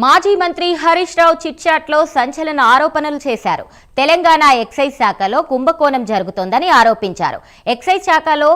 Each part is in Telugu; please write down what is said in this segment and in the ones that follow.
మాజీ మంత్రి హరీష్ రావు చిట్చాట్లో సంచలన ఆరోపణలు చేశారు. తెలంగాణ ఎక్సైజ్ శాఖలో కుంభకోణం జరుగుతోందని ఆరోపించారు. ఎక్సైజ్ శాఖలో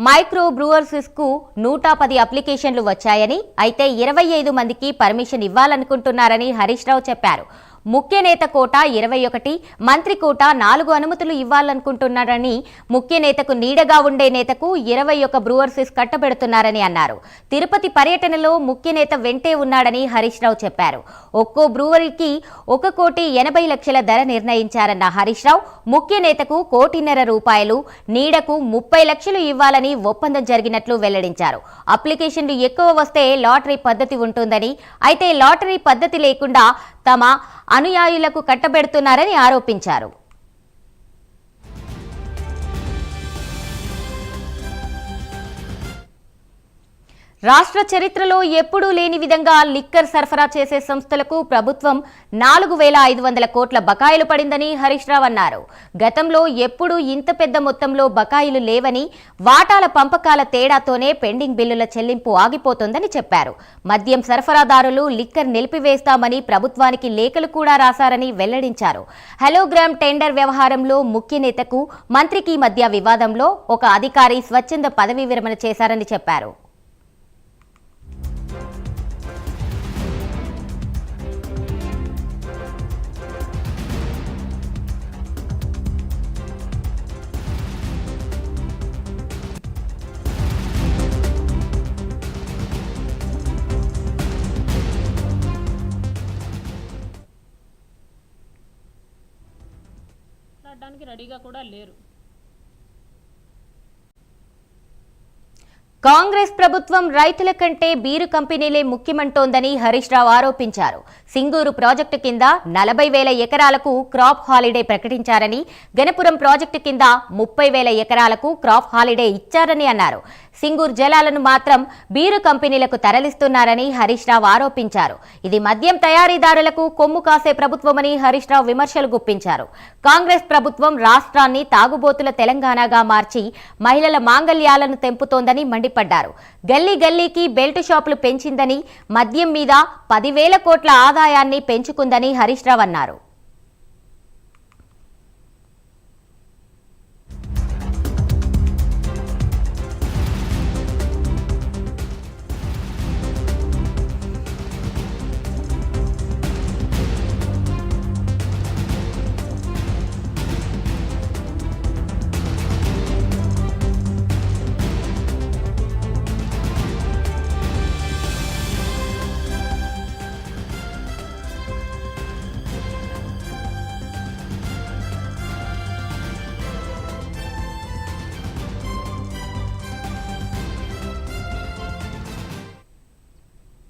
మైక్రో బ్రూవర్స్ కు 110 అప్లికేషన్లు వచ్చాయని, అయితే 25 మందికి పర్మిషన్ ఇవ్వాలనుకుంటున్నారని హరీష్ రావు చెప్పారు. ముఖ్య నేత కోట 21, మంత్రి కోట 4 అనుమతులు ఇవ్వాలనుకుంటున్నారని, ముఖ్య నేతకు నీడగా ఉండే నేతకు 21 బ్రూవర్స్ కట్టబెడుతున్నారని అన్నారు. తిరుపతి పర్యటనలో ముఖ్య నేత వెంటే ఉన్నాడని హరీష్ రావు చెప్పారు. ఒక్కో బ్రూవరీకి 1,80,00,000 ధర నిర్ణయించారన్న హరీష్ రావు, ముఖ్య నేతకు ₹1,50,00,000, నీడకు 30 లక్షలు ఇవ్వాలని ఒప్పందం జరిగినట్లు వెల్లడించారు. అప్లికేషన్లు ఎక్కువ వస్తే లాటరీ పద్ధతి ఉంటుందని, అయితే లాటరీ పద్ధతి లేకుండా తమ అనుయాయులకు కట్టబెడుతున్నారని ఆరోపించారు. రాష్ట్ర చరిత్రలో ఎప్పుడూ లేని విధంగా లిక్కర్ సరఫరా చేసే సంస్థలకు ప్రభుత్వం 4,500 కోట్ల బకాయిలు పడిందని హరీష్ రావు అన్నారు. గతంలో ఎప్పుడూ ఇంత పెద్ద మొత్తంలో బకాయిలు లేవని, వాటాల పంపకాల తేడాతోనే పెండింగ్ బిల్లుల చెల్లింపు ఆగిపోతోందని చెప్పారు. మద్యం సరఫరాదారులు లిక్కర్ నిలిపివేస్తామని ప్రభుత్వానికి లేఖలు కూడా రాశారని వెల్లడించారు. హెలోగ్రామ్ టెండర్ వ్యవహారంలో ముఖ్య నేతకు, మంత్రికి మధ్య వివాదంలో ఒక అధికారి స్వచ్ఛంద పదవీ విరమణ చేశారని చెప్పారు. రెడీగా కూడా లేరు. కాంగ్రెస్ ప్రభుత్వం రైతుల కంటే బీరు కంపెనీలే ముఖ్యమంటోందని హరీష్ రావు ఆరోపించారు. సింగూరు ప్రాజెక్టు కింద 40,000 ఎకరాలకు క్రాప్ హాలిడే ప్రకటించారని, గణపురం ప్రాజెక్టు కింద 30,000 ఎకరాలకు క్రాప్ హాలిడే ఇచ్చారని అన్నారు. సింగూరు జలాలను మాత్రం బీరు కంపెనీలకు తరలిస్తున్నారని హరీష్ రావు ఆరోపించారు. ఇది మద్యం తయారీదారులకు కొమ్ము కాసే ప్రభుత్వమని హరీష్ రావు విమర్శలు గుప్పించారు. కాంగ్రెస్ ప్రభుత్వం రాష్ట్రాన్ని తాగుబోతుల తెలంగాణగా మార్చి మహిళల మాంగళ్యాలను తెంపుతోందని మండిపడ్డారు. గల్లీ గల్లీకి బెల్ట్ షాపులు పెంచిందని, మద్యం మీద 10,000 కోట్ల ఆదాయాన్ని పెంచుకుందని హరీష్ రావు అన్నారు.